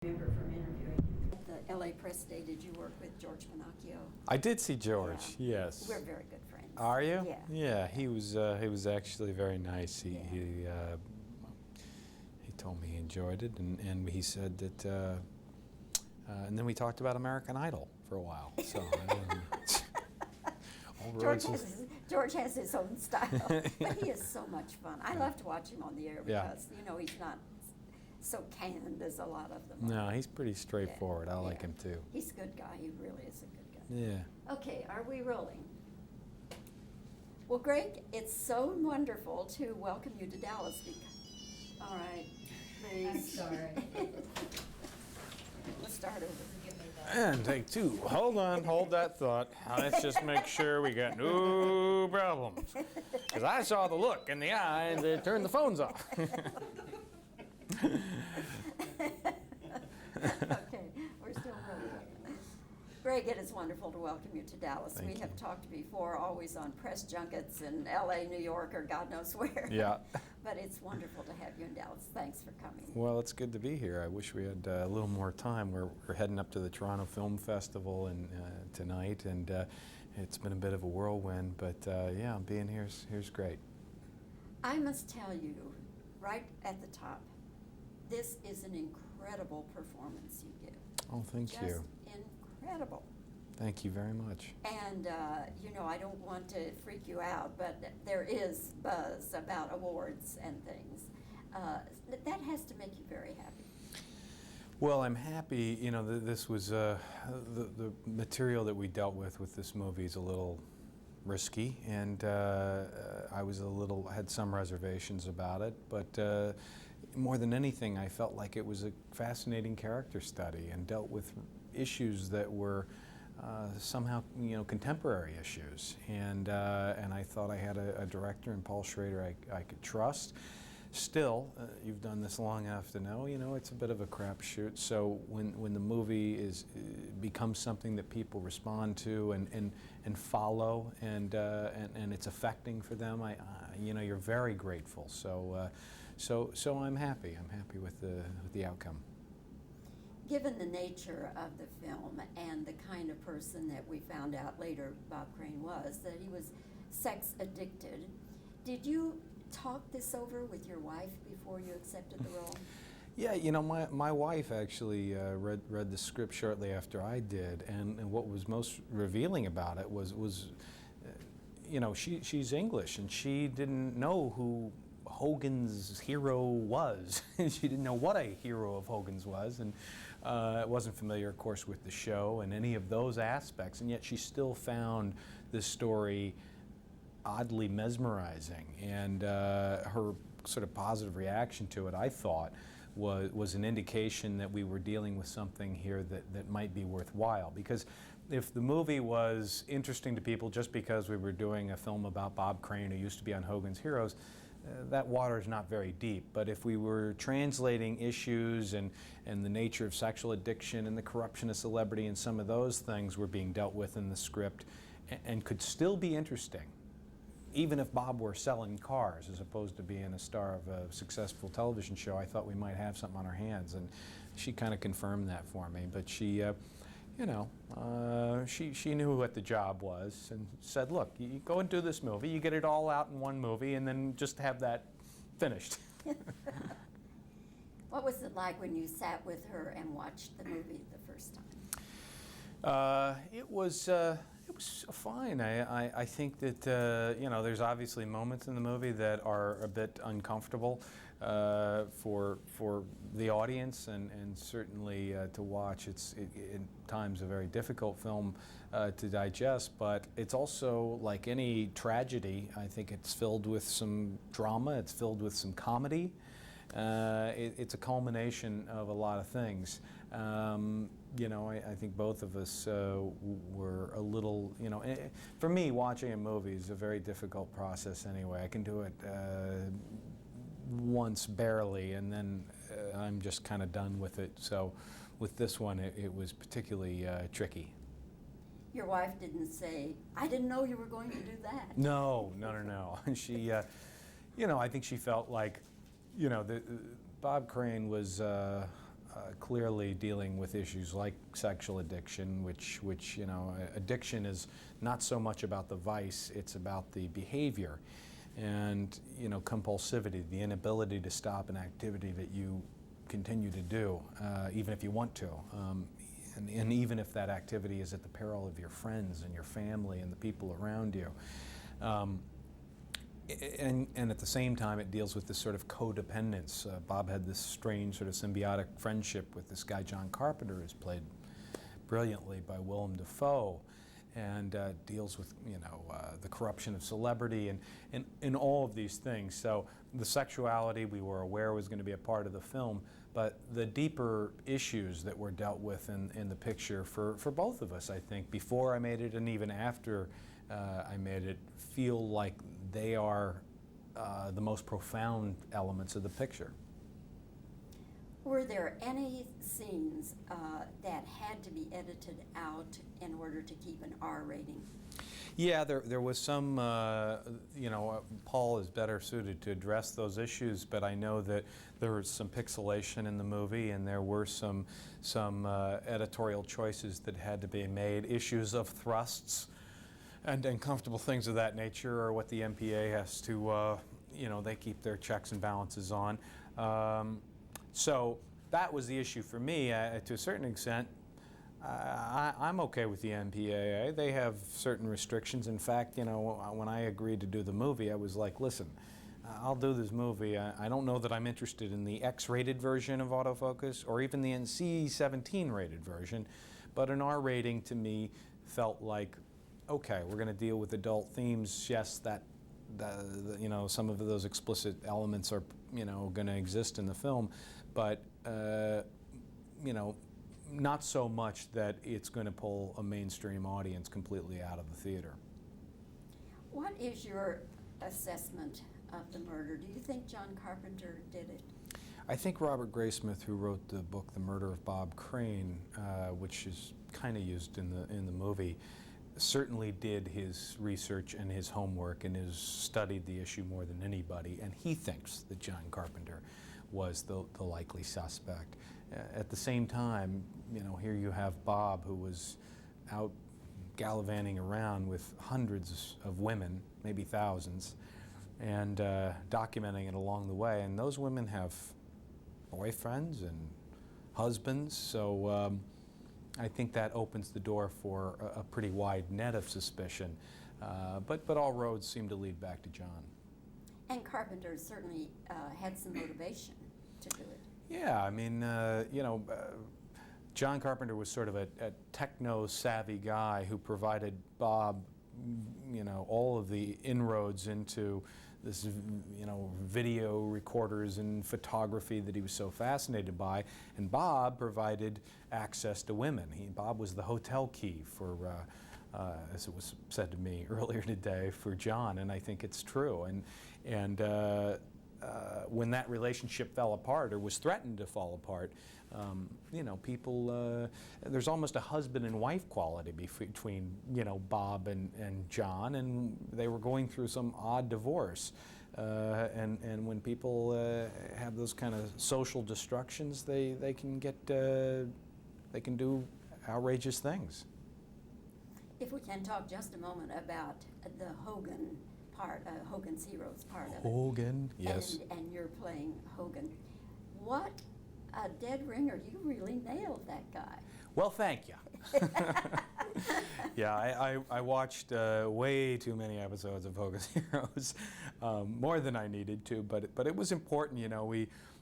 remember from interviewing him. At the LA Press Day, did you work with George Pinocchio? I did see George. Yes. We're very good friends. Are you? Yeah. Yeah. He was actually very nice. He told me he enjoyed it, and he said that. And then we talked about American Idol for a while. So. George has his own style, but he is so much fun. I love to watch him on the air because he's not so canned as a lot of them. No, he's pretty straightforward. I like him too. He's a good guy. He really is a good guy. Yeah. Okay, are we rolling? Well, Greg, it's so wonderful to welcome you to Dallas. All right, please. I'm sorry. Let's start over. And take two. Hold on, hold that thought. Let's just make sure we got no problems. Because I saw the look in the eye and they turned the phones off. Okay, we're still rolling. Greg, it is wonderful to welcome you to Dallas. Thank we you. have talked before, always on press junkets in LA, New York, or God knows where. Yeah. But it's wonderful to have you in Dallas. Thanks for coming. Well, it's good to be here. I wish we had a little more time. We're heading up to the Toronto Film Festival tonight, and it's been a bit of a whirlwind, but yeah, being here's great. I must tell you, right at the top, this is an incredible performance you give. Oh, thank you. Just incredible. Thank you very much. And, I don't want to freak you out, but there is buzz about awards and things. That has to make you very happy. Well, I'm happy. This was the material that we dealt with this movie is a little risky, and I was had some reservations about it, but more than anything, I felt like it was a fascinating character study and dealt with issues that were somehow, contemporary issues, and I thought I had a director in Paul Schrader I could trust. Still, you've done this long enough to know, it's a bit of a crapshoot. So when the movie becomes something that people respond to and follow, and it's affecting for them, you're very grateful. So I'm happy. I'm happy with the outcome. Given the nature of the film and the kind of person that we found out later Bob Crane was, that he was sex addicted, did you talk this over with your wife before you accepted the role? Yeah, my wife actually read the script shortly after I did, and what was most revealing about it was she's English, and she didn't know who Hogans Hero was. She didn't know what a hero of Hogans was, and wasn't familiar, of course, with the show and any of those aspects, and yet she still found this story oddly mesmerizing, and her sort of positive reaction to it, I thought, was an indication that we were dealing with something here that might be worthwhile. Because if the movie was interesting to people just because we were doing a film about Bob Crane, who used to be on Hogans Heroes, that water is not very deep. But if we were translating issues and the nature of sexual addiction and the corruption of celebrity, and some of those things were being dealt with in the script and could still be interesting, even if Bob were selling cars as opposed to being a star of a successful television show, I thought we might have something on our hands, and she kind of confirmed that for me. But she, she knew what the job was and said, "Look, you go and do this movie. You get it all out in one movie, and then just have that finished." What was it like when you sat with her and watched the movie the first time? It was fine. I think that there's obviously moments in the movie that are a bit uncomfortable for the audience, and certainly to watch. It's in times a very difficult film to digest, but it's also like any tragedy. I think it's filled with some drama. It's filled with some comedy. It's a culmination of a lot of things. I think both of us were a little, for me, watching a movie is a very difficult process anyway. I can do it once barely, and then I'm just kind of done with it. So with this one, it was particularly tricky. Your wife didn't say, "I didn't know you were going to do that." No. She, I think she felt like, Bob Crane was clearly dealing with issues like sexual addiction, which addiction is not so much about the vice, it's about the behavior. And compulsivity, the inability to stop an activity that you continue to do, even if you want to, and even if that activity is at the peril of your friends and your family and the people around you. And at the same time, it deals with this sort of codependence. Bob had this strange sort of symbiotic friendship with this guy, John Carpenter, who's played brilliantly by Willem Dafoe, and deals with the corruption of celebrity and all of these things. So the sexuality we were aware was going to be a part of the film, but the deeper issues that were dealt with in the picture for both of us, I think, before I made it and even after I made it, feel like they are the most profound elements of the picture. Were there any scenes that had to be edited out in order to keep an R rating? Yeah, there was some, Paul is better suited to address those issues, but I know that there was some pixelation in the movie and there were some editorial choices that had to be made, issues of thrusts and uncomfortable things of that nature are what the MPA has to, they keep their checks and balances on. So that was the issue for me. To a certain extent, I'm okay with the MPAA. They have certain restrictions. In fact, when I agreed to do the movie, I was like, listen, I'll do this movie. I don't know that I'm interested in the X-rated version of autofocus or even the NC-17 rated version, but an R rating to me felt like, okay, we're going to deal with adult themes. Yes, some of those explicit elements are, going to exist in the film, but, not so much that it's going to pull a mainstream audience completely out of the theater. What is your assessment of the murder? Do you think John Carpenter did it? I think Robert Graysmith, who wrote the book The Murder of Bob Crane, which is kind of used in the movie, certainly did his research and his homework and has studied the issue more than anybody, and he thinks that John Carpenter was the likely suspect. At the same time, here you have Bob, who was out gallivanting around with hundreds of women, maybe thousands, and documenting it along the way. And those women have boyfriends and husbands, so I think that opens the door for a pretty wide net of suspicion. But all roads seem to lead back to John. And Carpenter certainly had some motivation to do it. Yeah, I mean, John Carpenter was sort of a techno-savvy guy who provided Bob, all of the inroads into this, video recorders and photography that he was so fascinated by, and Bob provided access to women. Bob was the hotel key for, as it was said to me earlier today, for John, and I think it's true. And when that relationship fell apart or was threatened to fall apart, people, there's almost a husband and wife quality between, Bob and John, and they were going through some odd divorce. And when people have those kind of social destructions, they can do outrageous things. If we can talk just a moment about the Hogan part, Hogans Heroes part of it. Hogan, yes. And you're playing Hogan. What a dead ringer. You really nailed that guy. Well, thank you. Yeah, I watched way too many episodes of Hogans Heroes, more than I needed to, but it was important,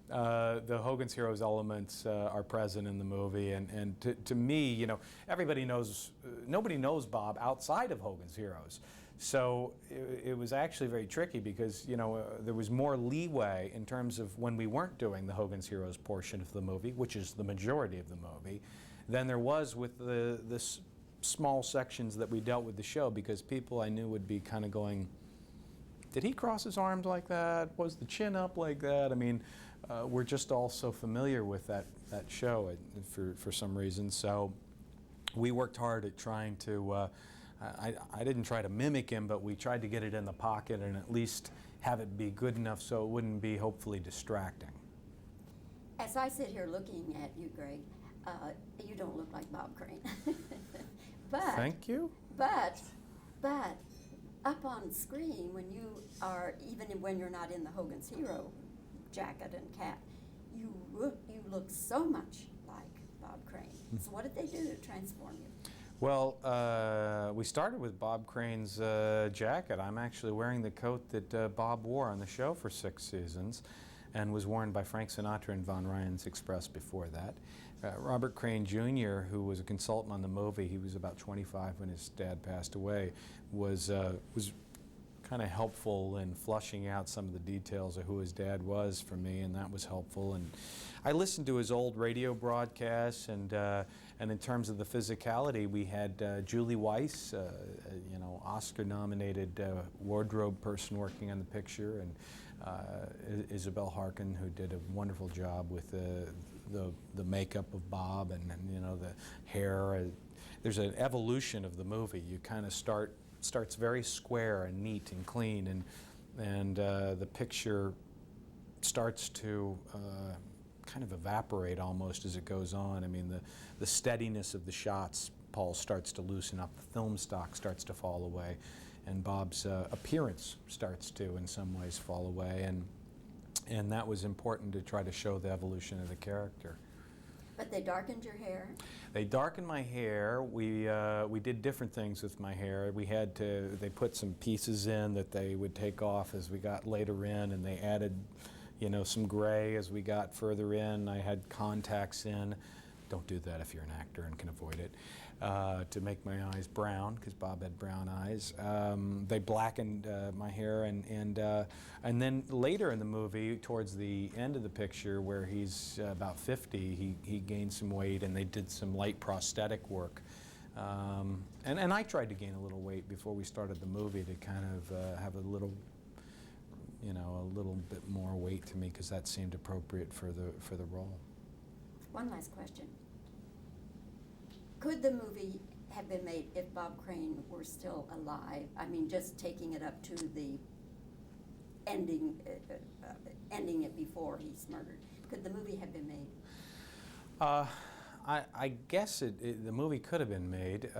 the Hogans Heroes elements are present in the movie, and to me, everybody knows, nobody knows Bob outside of Hogans Heroes. So it was actually very tricky because, there was more leeway in terms of when we weren't doing the Hogans Heroes portion of the movie, which is the majority of the movie, than there was with the small sections that we dealt with the show, because people I knew would be kind of going, did he cross his arms like that? Was the chin up like that? I mean, we're just all so familiar with that show for some reason. So we worked hard at trying to, I didn't try to mimic him, but we tried to get it in the pocket and at least have it be good enough so it wouldn't be hopefully distracting. As I sit here looking at you, Greg, you don't look like Bob Crane. But Thank you. But up on screen, when you are, even when you're not in the Hogans Hero jacket and cap, you look so much like Bob Crane. So what did they do to transform you? Well, we started with Bob Crane's jacket. I'm actually wearing the coat that Bob wore on the show for 6 seasons and was worn by Frank Sinatra and Von Ryan's Express before that. Robert Crane Jr., who was a consultant on the movie, he was about 25 when his dad passed away, was kind of helpful in flushing out some of the details of who his dad was for me, and that was helpful. And I listened to his old radio broadcasts, and in terms of the physicality, we had Julie Weiss, you know, Oscar-nominated wardrobe person working on the picture, and Isabel Harkin, who did a wonderful job with the makeup of Bob and you know, the hair. There's an evolution of the movie. You kind of starts very square and neat and clean, and the picture starts to kind of evaporate almost as it goes on. I mean, the steadiness of the shots, Paul, starts to loosen up. The film stock starts to fall away, and Bob's appearance starts to, in some ways, fall away. And that was important to try to show the evolution of the character. But they darkened your hair? They darkened my hair. We did different things with my hair. They put some pieces in that they would take off as we got later in, and they added, you know, some gray as we got further in. I had contacts in. Don't do that if you're an actor and can avoid it. To make my eyes brown, because Bob had brown eyes. They blackened my hair, and then later in the movie, towards the end of the picture, where he's about 50, he gained some weight, and they did some light prosthetic work. And I tried to gain a little weight before we started the movie to kind of have a little, you know, a little bit more weight to me, because that seemed appropriate for the role. One last question. Could the movie have been made if Bob Crane were still alive? I mean, just taking it up to the ending it before he's murdered. Could the movie have been made? I guess the movie could have been made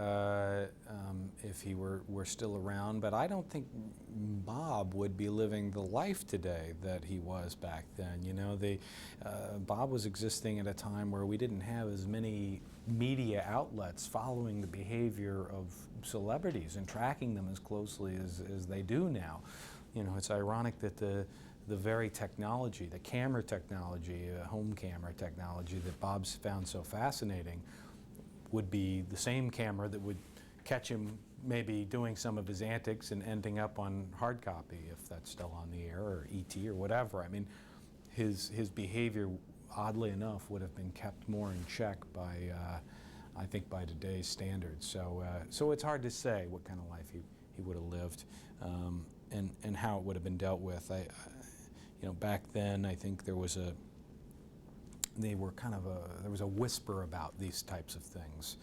if he were still around, but I don't think Bob would be living the life today that he was back then. You know, Bob was existing at a time where we didn't have as many media outlets following the behavior of celebrities and tracking them as closely as they do now. You know, it's ironic that the very technology, the camera technology, home camera technology that Bob's found so fascinating would be the same camera that would catch him maybe doing some of his antics and ending up on hard copy, if that's still on the air, or ET or whatever. I mean, his behavior, oddly enough, would have been kept more in check by, I think, by today's standards. So it's hard to say what kind of life he would have lived, and how it would have been dealt with. You know, back then, I think there was a whisper about these types of things.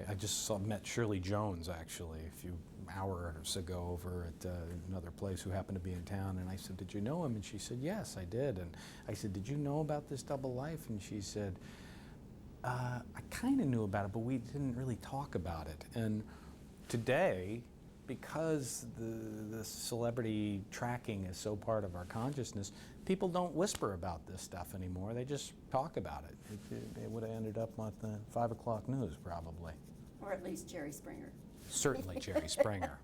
I just met Shirley Jones, actually, a few hours ago over at another place, who happened to be in town, and I said, "Did you know him?" And she said, "Yes, I did." And I said, "Did you know about this double life?" And she said, "I kind of knew about it, but we didn't really talk about it." And today, because the celebrity tracking is so part of our consciousness, people don't whisper about this stuff anymore. They just talk about it. It would have ended up on the 5 o'clock news, probably. Or at least Jerry Springer. Certainly Jerry Springer.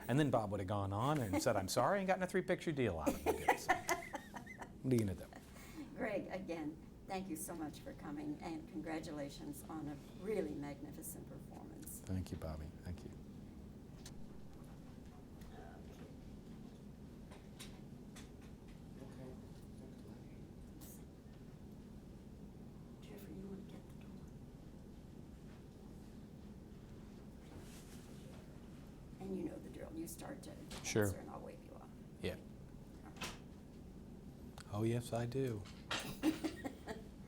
And then Bob would have gone on and said, "I'm sorry," and gotten a 3-picture deal out of it. So, what are you going to do? Greg, again, thank you so much for coming, and congratulations on a really magnificent performance. Thank you, Bobbie. Thank you. Jeffrey, you want to get the door? And you know the drill. You start to Sure. answer, and I'll wave you off. Yeah. Oh, yes, I do.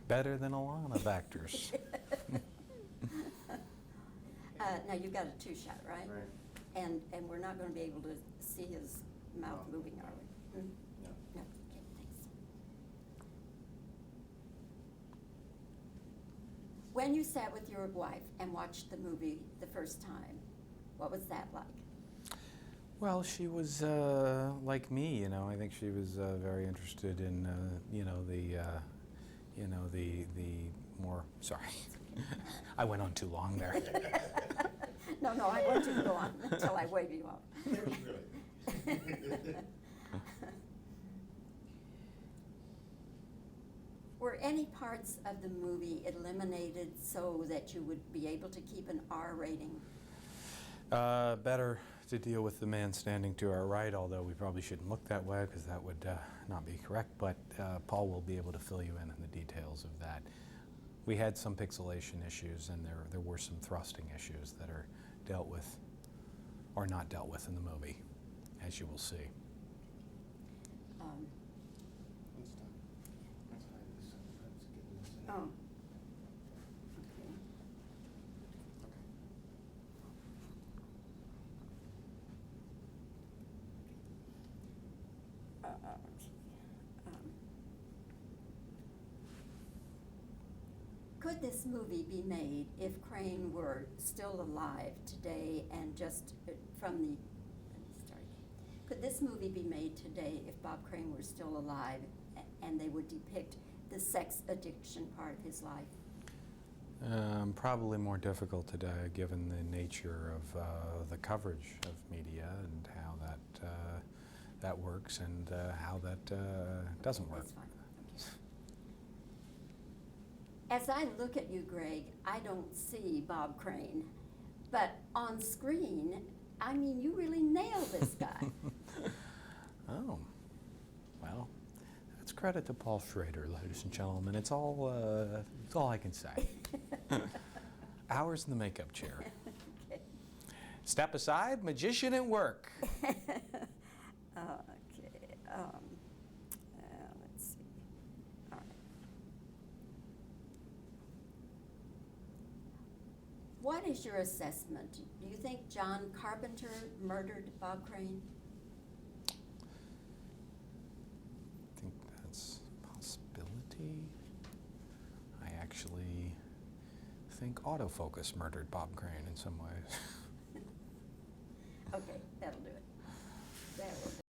Better than a lot of actors. Now, you've got a 2-shot, right? Right. And we're not going to be able to see his mouth moving, are we? Hmm? No. No, okay, thanks. When you sat with your wife and watched the movie the first time, what was that like? Well, she was like me, you know. I think she was very interested in, you know, the more. Sorry, I went on too long there. No, I want you to go on until I wave you off. Were any parts of the movie eliminated so that you would be able to keep an R rating? Better to deal with the man standing to our right, although we probably shouldn't look that way because that would not be correct, but Paul will be able to fill you in on the details of that. We had some pixelation issues, and there were some thrusting issues that are dealt with or not dealt with in the movie, as you will see. Oh. Okay. Could this movie be made if Crane were still alive today and just from the, let me start again. Could this movie be made today if Bob Crane were still alive and they would depict the sex addiction part of his life? Probably more difficult today, given the nature of the coverage of media and how that works and how that doesn't work. That's fine. Okay. As I look at you, Greg, I don't see Bob Crane, but on screen, I mean, you really nail this guy. Oh, well. That's credit to Paul Schrader, ladies and gentlemen. It's all I can say. Hours in the makeup chair. Okay. Step aside, magician at work. Okay. Let's see. All right. What is your assessment? Do you think John Carpenter murdered Bob Crane? I think that's a possibility. I actually think autofocus murdered Bob Crane in some ways. Okay, that'll do it. That will do